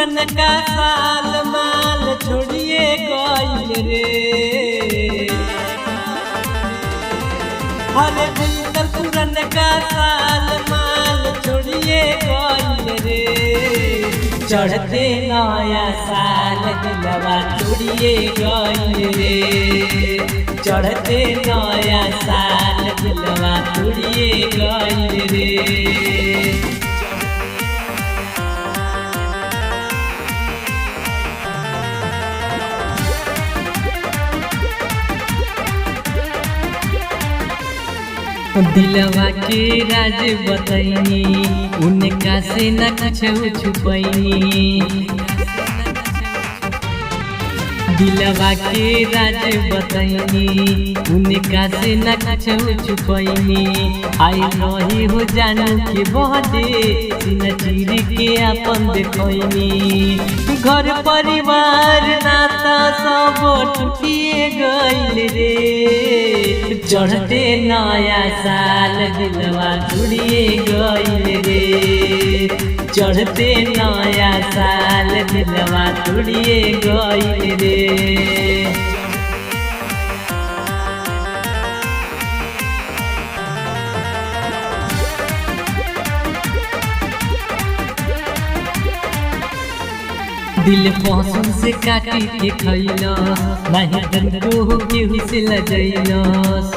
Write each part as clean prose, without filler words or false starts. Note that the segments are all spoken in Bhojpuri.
पुरनका साल माल छोड़िए गइल रे। हरे भीतर पुरनका साल माल छोड़िए गइल रे। चढ़ते नया साल दिलवा छोड़िए गइल रे। चढ़ते नया साल दिलवा छोड़िए गइल रे। दिलवा के राज बतैनी उनका से न कुछ छुपैनी। दिलवा के राज बतैनी उनका से न कुछ छुपैनी। आई रही हो जानू के बहदे सीना चीर के अपन देखैनी। घर परिवार नाता सब टूटिए गइल रे। चढ़ते नया साल दिलवा जुड़िए गइल रे। चढ़ते नया साल दिलवा जुड़िए गइल रे। दिल पसंद से काटी के खैलस नहीं तनको केहू से लजैलस।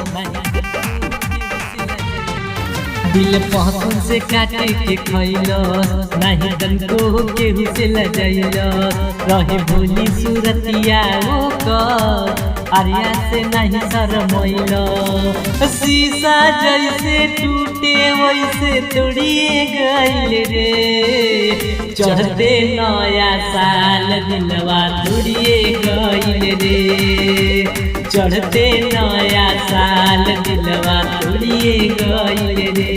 दिल पसंद से काटी के खैलस नहीं तनको केहू से लजैलस। रहे भोली सूरतिया ओकर आर्या से नहीं शरमैलस। शीशा जैसे टूटे वैसे तोड़िए गइल रे। चढ़ते नया साल दिलवा तोड़िए गइल रे। चढ़ते नया साल दिलवा तोड़िए गइल रे।